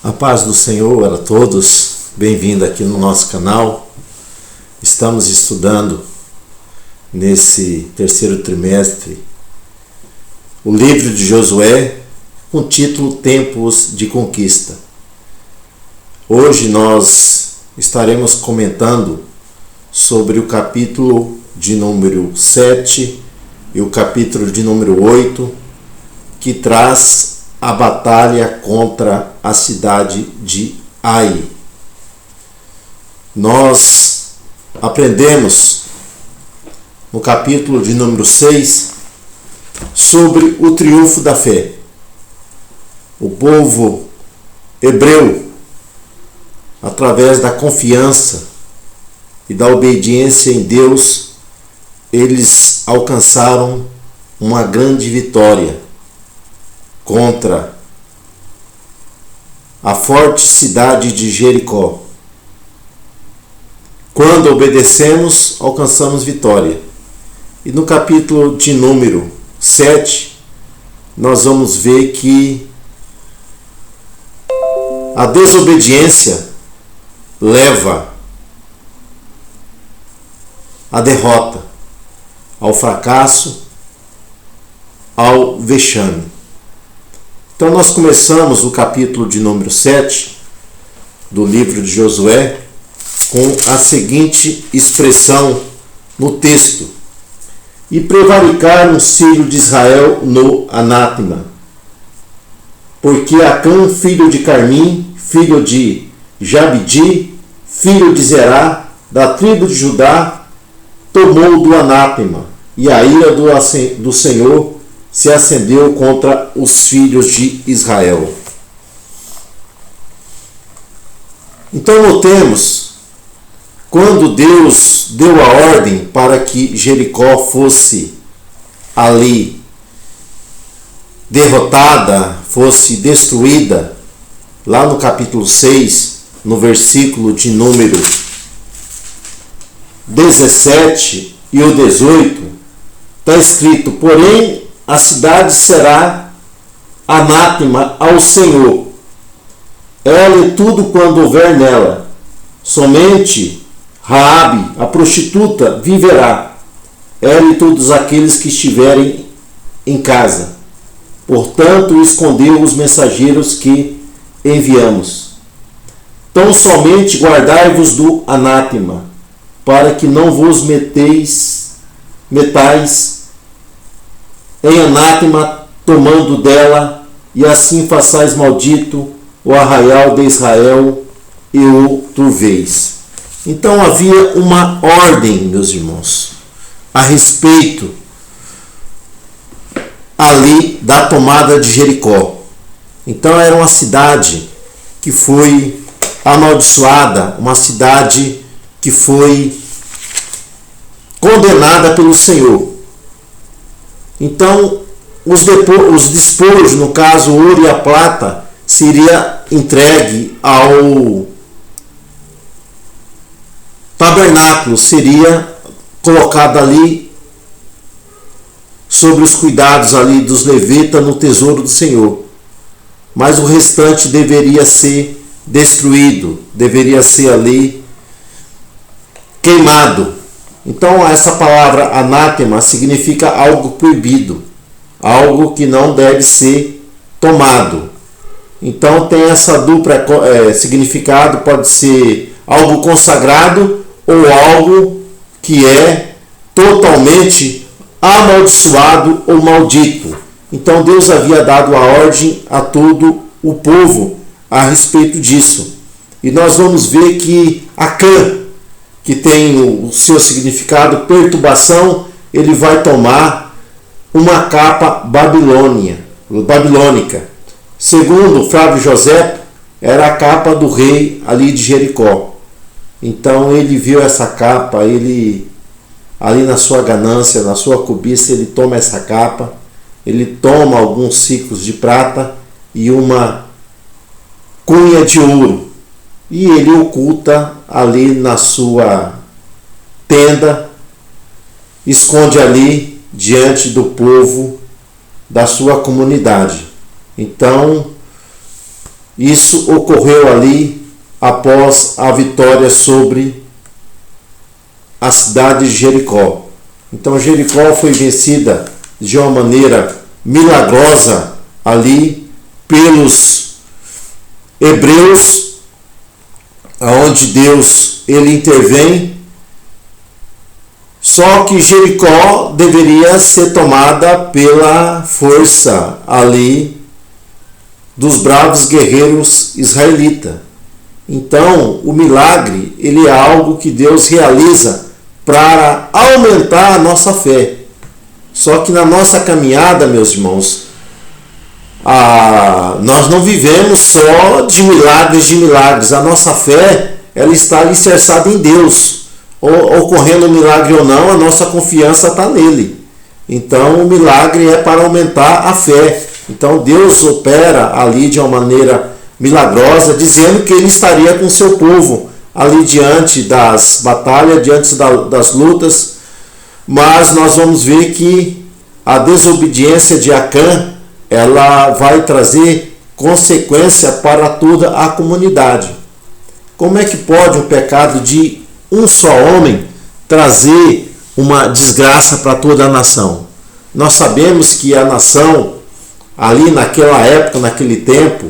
A paz do Senhor a todos, bem-vindo aqui no nosso canal. Estamos estudando nesse terceiro trimestre o livro de Josué com o título Tempos de Conquista. Hoje nós estaremos comentando sobre o capítulo de número 7 e o capítulo de número 8, que traz a batalha contra a cidade de Ai. Nós aprendemos no capítulo de número 6 sobre o triunfo da fé. O povo hebreu, através da confiança e da obediência em Deus, eles alcançaram uma grande vitória contra a forte cidade de Jericó. Quando obedecemos, alcançamos vitória. E no capítulo de número 7, nós vamos ver que a desobediência leva à derrota, ao fracasso, ao vexame. Então nós começamos o capítulo de número 7 do livro de Josué com a seguinte expressão no texto: e prevaricaram os filhos de Israel no anátema, porque Acã, filho de Carmim, filho de Jabdi, filho de Zerá, da tribo de Judá, tomou do anátema, e a ira do Senhor se acendeu contra os filhos de Israel. Então notemos, quando Deus deu a ordem para que Jericó fosse ali derrotada, fosse destruída, lá no capítulo 6, no versículo de número 17 e o 18, está escrito: porém, a cidade será anátema ao Senhor, ela e tudo quando houver nela. Somente Raabe, a prostituta, viverá, ela e todos aqueles que estiverem em casa. Portanto, escondeu os mensageiros que enviamos. Tão somente guardai-vos do anátema, para que não vos metais em anátema, tomando dela, e assim façais maldito o arraial de Israel e o turveis. Então havia uma ordem, meus irmãos, a respeito ali da tomada de Jericó. Então era uma cidade que foi amaldiçoada, uma cidade que foi condenada pelo Senhor. Então, os despojos, no caso o ouro e a prata, seria entregue ao tabernáculo, seria colocado ali sobre os cuidados ali dos levitas no tesouro do Senhor. Mas o restante deveria ser destruído, deveria ser ali queimado. Então essa palavra anátema significa algo proibido, algo que não deve ser tomado. Então tem essa dupla significado, pode ser algo consagrado ou algo que é totalmente amaldiçoado ou maldito. Então Deus havia dado a ordem a todo o povo a respeito disso. E nós vamos ver que Acã, que tem o seu significado perturbação, ele vai tomar uma capa babilônica. Segundo Flávio José, era a capa do rei ali de Jericó. Então ele viu essa capa, ele ali na sua ganância, na sua cobiça, ele toma essa capa, ele toma alguns ciclos de prata e uma cunha de ouro, e ele oculta ali na sua tenda, esconde ali diante do povo da sua comunidade. Então Isso ocorreu ali após a vitória sobre a cidade de Jericó. Então Jericó foi vencida de uma maneira milagrosa ali pelos hebreus, aonde Deus ele intervém. Só que Jericó deveria ser tomada pela força ali dos bravos guerreiros israelitas. Então, o milagre, ele é algo que Deus realiza para aumentar a nossa fé. Só que na nossa caminhada, meus irmãos, nós não vivemos só de milagres. A nossa fé, ela está alicerçada em Deus. Ocorrendo um milagre ou não, a nossa confiança está nele. Então, o milagre é para aumentar a fé. Então, Deus opera ali de uma maneira milagrosa, dizendo que ele estaria com o seu povo ali diante das batalhas, diante das lutas. Mas nós vamos ver que a desobediência de Acã, ela vai trazer consequência para toda a comunidade. Como é que pode o pecado de um só homem trazer uma desgraça para toda a nação? Nós sabemos que a nação, ali naquela época, naquele tempo,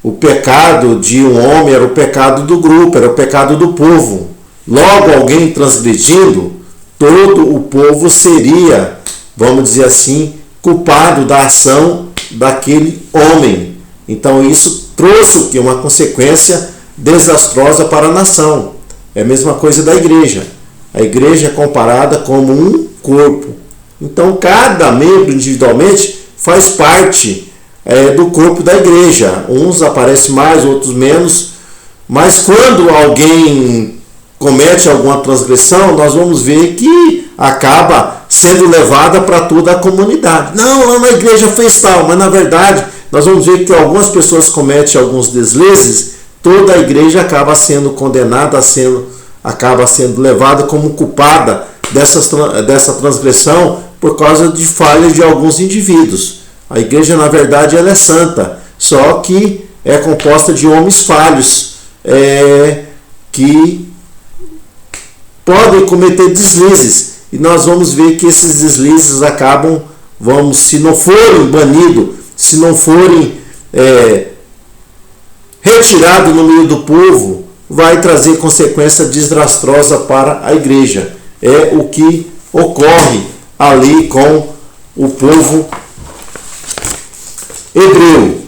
o pecado de um homem era o pecado do grupo, era o pecado do povo. Logo, alguém transgredindo, todo o povo seria, vamos dizer assim, culpado da ação daquele homem. Então isso trouxe o que? Uma consequência desastrosa para a nação. É a mesma coisa da igreja. A igreja é comparada como um corpo. Então cada membro individualmente faz parte do corpo da igreja. Uns aparecem mais, outros menos. Mas quando alguém comete alguma transgressão, nós vamos ver que acaba sendo levada para toda a comunidade. Não, lá na igreja fez tal, mas na verdade nós vamos ver que algumas pessoas cometem alguns deslizes, toda a igreja acaba sendo condenada, acaba sendo levada como culpada dessa transgressão por causa de falhas de alguns indivíduos. A igreja, na verdade, ela é santa, só que é composta de homens falhos, que podem cometer deslizes. E nós vamos ver que esses deslizes acabam, se não forem banidos, se não forem retirados no meio do povo, vai trazer consequência desastrosa para a igreja. É o que ocorre ali com o povo hebreu.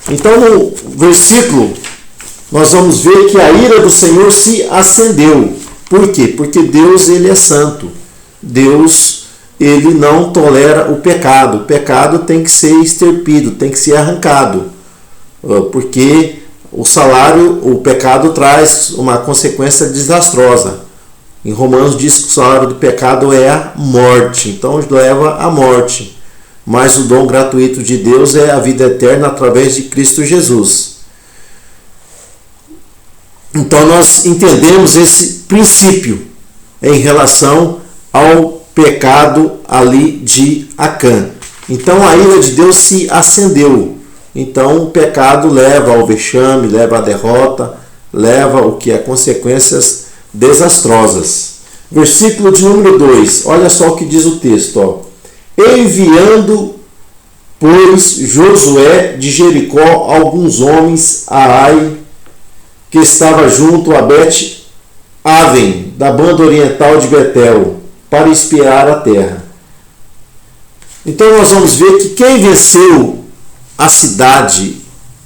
Então, no versículo, nós vamos ver que a ira do Senhor se acendeu. Por quê? Porque Deus, ele é santo. Deus, ele não tolera o pecado. O pecado tem que ser extirpido, tem que ser arrancado. Porque o pecado traz uma consequência desastrosa. Em Romanos diz que o salário do pecado é a morte. Então leva à morte. Mas o dom gratuito de Deus é a vida eterna através de Cristo Jesus. Então nós entendemos esse princípio em relação ao pecado ali de Acã. Então a ira de Deus se acendeu. Então o pecado leva ao vexame, leva à derrota, leva o que é consequências desastrosas. Versículo de número 2, olha só o que diz o texto. Enviando, pois, Josué de Jericó alguns homens a Ai, que estava junto a Bet-Aven, da banda oriental de Betel, para espiar a terra. Então nós vamos ver que quem venceu a cidade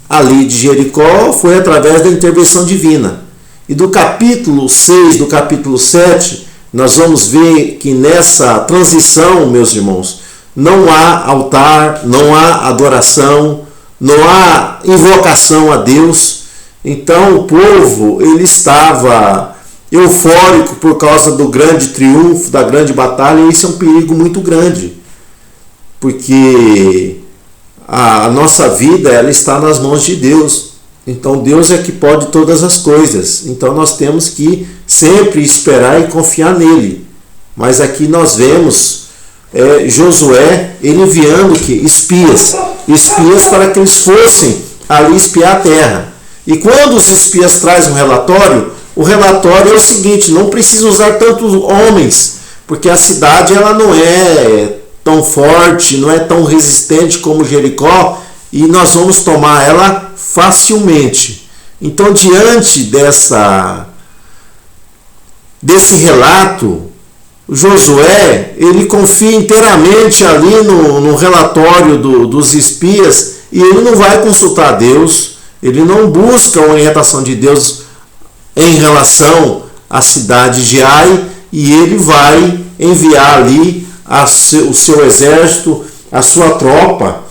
ali de Jericó foi através da intervenção divina. E do capítulo 6, do capítulo 7, nós vamos ver que nessa transição, meus irmãos, não há altar, não há adoração, não há invocação a Deus. Então o povo, ele estava eufórico por causa do grande triunfo, da grande batalha, e isso é um perigo muito grande, porque a nossa vida, ela está nas mãos de Deus. Então Deus é que pode todas as coisas. Então nós temos que sempre esperar e confiar nele. Mas aqui nós vemos Josué, ele enviando espias para que eles fossem ali espiar a terra. E quando os espias trazem um relatório, o relatório é o seguinte: não precisa usar tantos homens, porque a cidade ela não é tão forte, não é tão resistente como Jericó, e nós vamos tomar ela facilmente. Então, diante desse relato, Josué ele confia inteiramente ali no relatório dos espias, e ele não vai consultar Deus, ele não busca uma orientação de Deus em relação à cidade de Ai, e ele vai enviar ali o seu exército, a sua tropa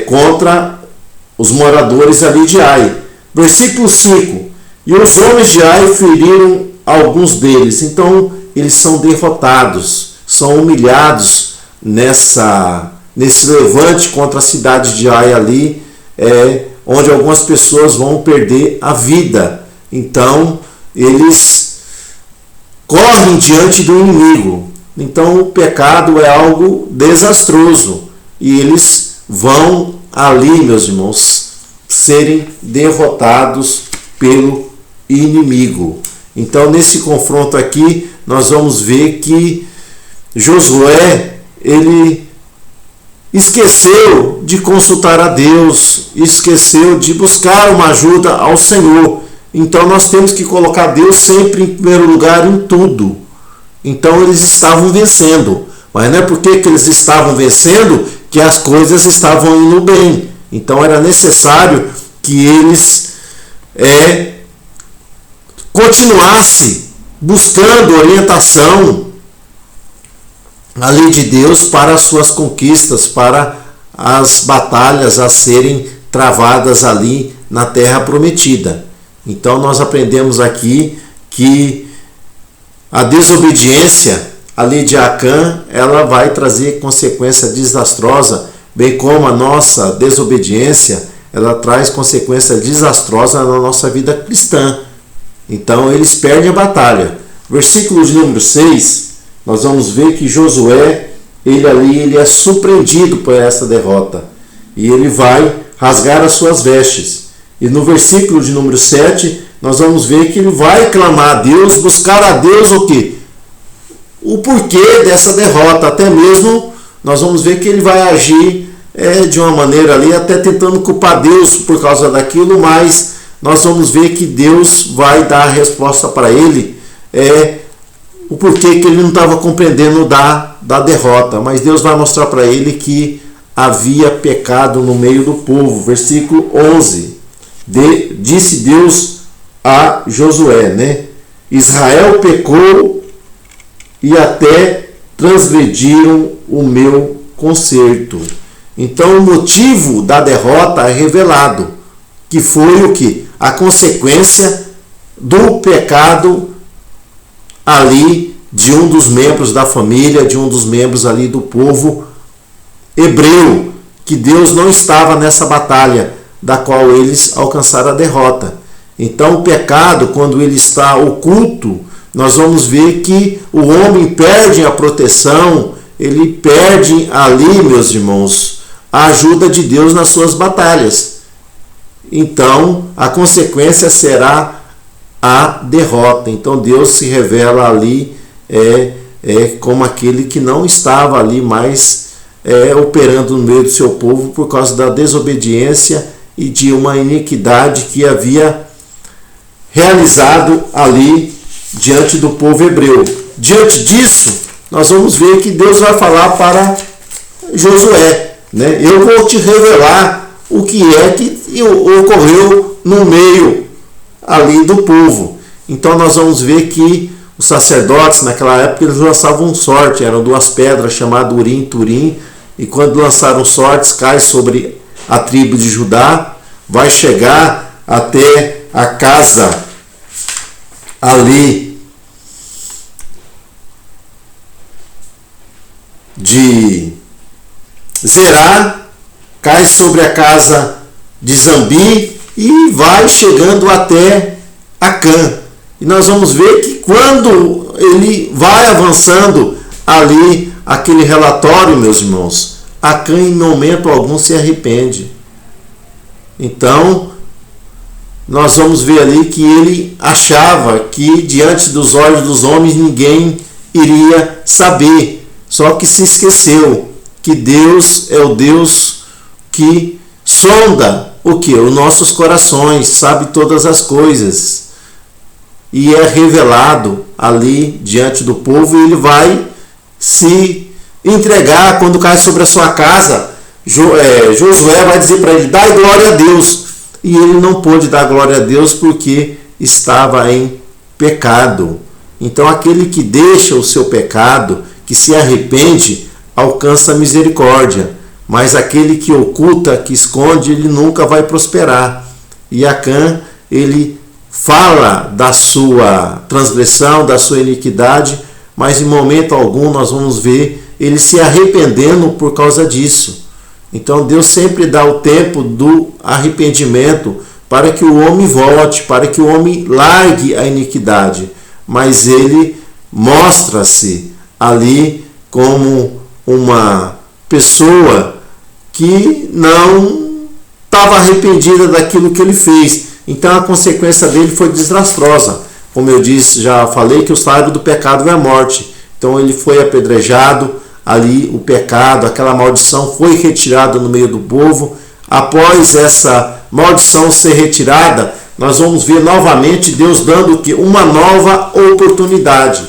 contra os moradores ali de Ai. Versículo 5: e os homens de Ai feriram alguns deles. Então eles são derrotados, são humilhados nesse levante contra a cidade de Ai ali, onde algumas pessoas vão perder a vida. Então eles correm diante do inimigo. Então o pecado é algo desastroso, e eles vão ali, meus irmãos, serem derrotados pelo inimigo. Então, nesse confronto aqui, nós vamos ver que Josué, ele esqueceu de consultar a Deus, esqueceu de buscar uma ajuda ao Senhor. Então, nós temos que colocar Deus sempre em primeiro lugar em tudo. Então, eles estavam vencendo, mas não é porque que eles estavam vencendo que as coisas estavam indo bem. Então, era necessário que eles continuasse buscando orientação ali de Deus para as suas conquistas, para as batalhas a serem travadas ali na terra prometida. Então nós aprendemos aqui que a desobediência ali de Acã, ela vai trazer consequência desastrosa, bem como a nossa desobediência, ela traz consequência desastrosa na nossa vida cristã. Então eles perdem a batalha. Versículo de número 6, nós vamos ver que Josué, ele é surpreendido por essa derrota. E ele vai rasgar as suas vestes. E no versículo de número 7, nós vamos ver que ele vai clamar a Deus, buscar a Deus o quê? O porquê dessa derrota. Até mesmo nós vamos ver que ele vai agir de uma maneira ali, até tentando culpar Deus por causa daquilo, mas nós vamos ver que Deus vai dar a resposta para ele, o porquê que ele não estava compreendendo da derrota, mas Deus vai mostrar para ele que havia pecado no meio do povo. Versículo 11, disse Deus a Josué, Israel pecou e até transgrediram o meu concerto. Então o motivo da derrota é revelado, que foi o que? A consequência do pecado ali de um dos membros da família, de um dos membros ali do povo hebreu, que Deus não estava nessa batalha da qual eles alcançaram a derrota. Então o pecado, quando ele está oculto, nós vamos ver que o homem perde a proteção, ele perde ali, meus irmãos, a ajuda de Deus nas suas batalhas. Então a consequência será a derrota. Então Deus se revela ali como aquele que não estava ali mais operando no meio do seu povo por causa da desobediência e de uma iniquidade que havia realizado ali diante do povo hebreu. Diante disso, nós vamos ver que Deus vai falar para Josué, eu vou te revelar o que é que ocorreu no meio ali do povo. Então nós vamos ver que os sacerdotes naquela época eles lançavam sorte, eram duas pedras chamadas Urim e Turim, e quando lançaram sortes cai sobre a tribo de Judá, vai chegar até a casa ali de Zerá, cai sobre a casa de Zambi e vai chegando até Acã. E nós vamos ver que quando ele vai avançando ali aquele relatório, meus irmãos, Acã em momento algum se arrepende. Então, nós vamos ver ali que ele achava que diante dos olhos dos homens ninguém iria saber. Só que se esqueceu que Deus é o Deus que sonda o que? Os nossos corações, sabe todas as coisas. E é revelado ali diante do povo, e ele vai se entregar quando cai sobre a sua casa. Josué vai dizer para ele: dai glória a Deus. E ele não pôde dar glória a Deus porque estava em pecado. Então aquele que deixa o seu pecado, que se arrepende, alcança a misericórdia. Mas aquele que oculta, que esconde, ele nunca vai prosperar. E Acã, ele fala da sua transgressão, da sua iniquidade, mas em momento algum nós vamos ver ele se arrependendo por causa disso. Então Deus sempre dá o tempo do arrependimento para que o homem volte, para que o homem largue a iniquidade. Mas ele mostra-se ali como uma pessoa que não estava arrependida daquilo que ele fez. Então a consequência dele foi desastrosa. Como eu disse, já falei que o salário do pecado é a morte. Então ele foi apedrejado, ali o pecado, aquela maldição foi retirada no meio do povo. Após essa maldição ser retirada, nós vamos ver novamente Deus dando uma nova oportunidade.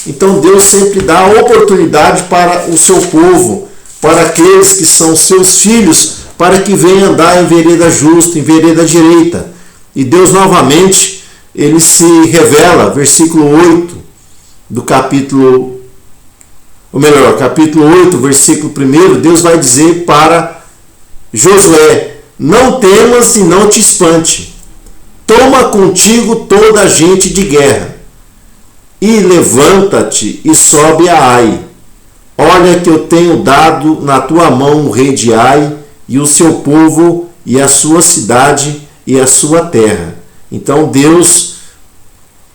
Então Deus sempre dá oportunidade para o seu povo, para aqueles que são seus filhos, para que venham andar em vereda justa, em vereda direita. E Deus novamente, ele se revela, versículo 8 do capítulo 8, versículo 1, Deus vai dizer para Josué: não temas e não te espante, toma contigo toda a gente de guerra, e levanta-te e sobe a Ai. Olha que eu tenho dado na tua mão o rei de Ai, e o seu povo, e a sua cidade, e a sua terra. Então Deus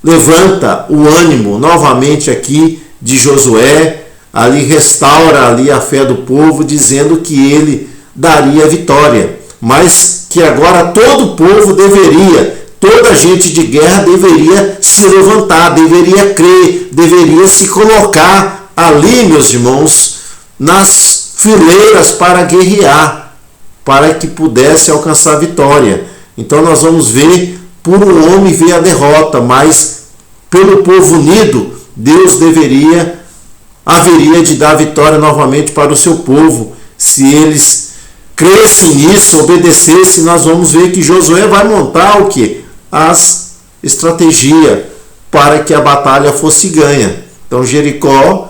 levanta o ânimo novamente aqui de Josué, ali restaura ali a fé do povo, dizendo que ele daria vitória, mas que agora todo o povo toda a gente de guerra deveria se levantar, deveria crer, deveria se colocar ali, meus irmãos, nas fileiras para guerrear, para que pudesse alcançar a vitória. Então nós vamos ver, por um homem ver a derrota, mas pelo povo unido, Deus haveria de dar vitória novamente para o seu povo. Se eles crescem nisso, obedecessem, nós vamos ver que Josué vai montar o que? As estratégias para que a batalha fosse ganha. Então Jericó,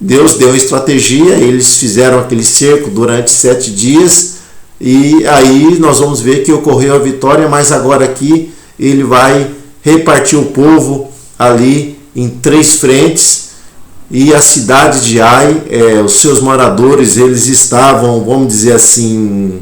Deus deu estratégia, eles fizeram aquele cerco durante 7 dias, e aí nós vamos ver que ocorreu a vitória, mas agora aqui ele vai repartir o povo ali em 3 frentes. E a cidade de Ai, os seus moradores, eles estavam, vamos dizer assim,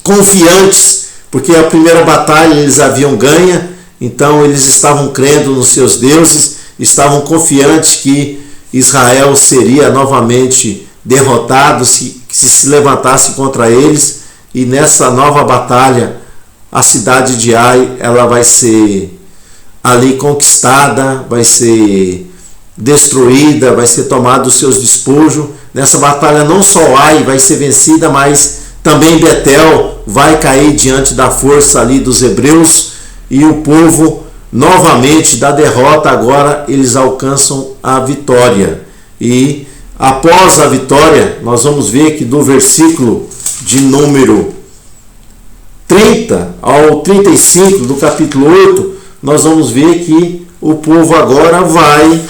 confiantes, porque a primeira batalha eles haviam ganho, então eles estavam crendo nos seus deuses, estavam confiantes que Israel seria novamente derrotado se levantasse contra eles. E nessa nova batalha, a cidade de Ai, ela vai ser ali conquistada, vai ser destruída, vai ser tomado os seus despojos. Nessa batalha não só Ai vai ser vencida, mas também Betel vai cair diante da força ali dos hebreus, e o povo novamente da derrota agora eles alcançam a vitória. E após a vitória, nós vamos ver que do versículo de número 30 ao 35 do capítulo 8, nós vamos ver que o povo agora vai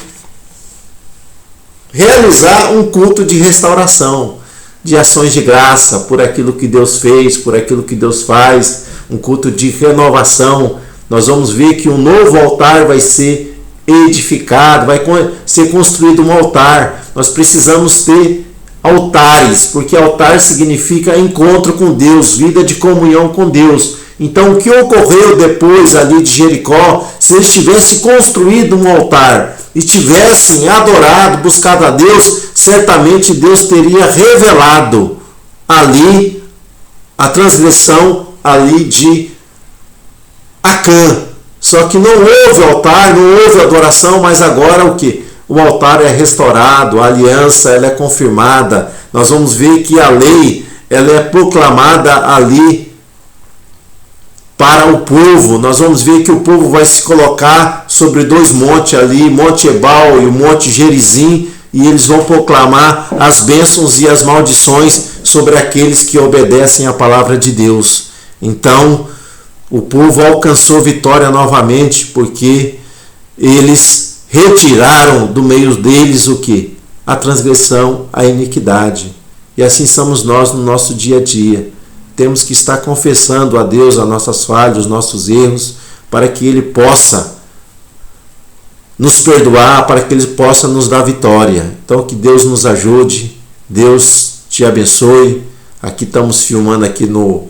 realizar um culto de restauração, de ações de graça por aquilo que Deus fez, por aquilo que Deus faz, um culto de renovação. Nós vamos ver que um novo altar vai ser edificado, vai ser construído um altar. Nós precisamos ter altares, porque altar significa encontro com Deus, vida de comunhão com Deus. Então o que ocorreu depois ali de Jericó, se eles tivessem construído um altar e tivessem adorado, buscado a Deus, certamente Deus teria revelado ali a transgressão ali de Acã. Só que não houve altar, não houve adoração, mas agora o que? O altar é restaurado, a aliança ela é confirmada. Nós vamos ver que a lei ela é proclamada ali para o povo. Nós vamos ver que o povo vai se colocar sobre dois montes ali, Monte Ebal e o Monte Gerizim, e eles vão proclamar as bênçãos e as maldições sobre aqueles que obedecem à palavra de Deus. Então, o povo alcançou vitória novamente, porque eles retiraram do meio deles o que? A transgressão, a iniquidade. E assim somos nós no nosso dia a dia. Temos que estar confessando a Deus as nossas falhas, os nossos erros, para que Ele possa nos perdoar, para que Ele possa nos dar vitória. Então que Deus nos ajude, Deus te abençoe. Aqui estamos filmando aqui no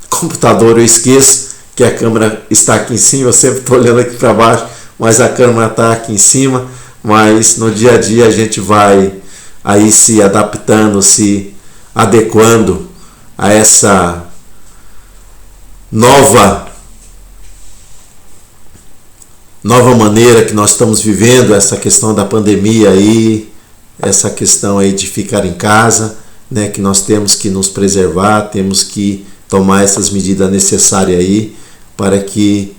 computador, eu esqueço que a câmera está aqui em cima, eu sempre estou olhando aqui para baixo, mas a câmera está aqui em cima. Mas no dia a dia a gente vai aí se adaptando, se adequando a essa nova maneira que nós estamos vivendo, essa questão da pandemia aí, essa questão aí de ficar em casa, né, que nós temos que nos preservar, temos que tomar essas medidas necessárias aí para que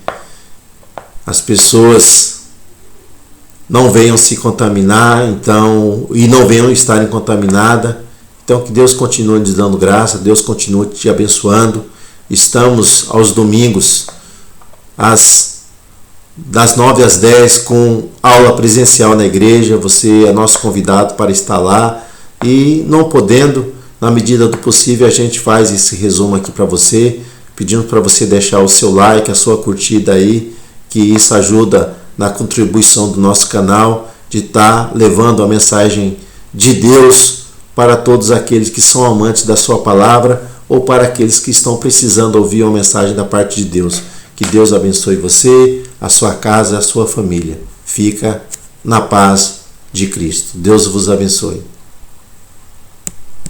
as pessoas não venham se contaminar, então, e não venham estarem contaminadas. Então que Deus continue nos dando graça, Deus continue te abençoando. Estamos aos domingos, das 9 às 10, com aula presencial na igreja. Você é nosso convidado para estar lá, e não podendo, na medida do possível, a gente faz esse resumo aqui para você, pedindo para você deixar o seu like, a sua curtida aí, que isso ajuda na contribuição do nosso canal, de estar levando a mensagem de Deus para todos aqueles que são amantes da sua palavra, ou para aqueles que estão precisando ouvir uma mensagem da parte de Deus. Que Deus abençoe você, a sua casa, a sua família. Fica na paz de Cristo. Deus vos abençoe.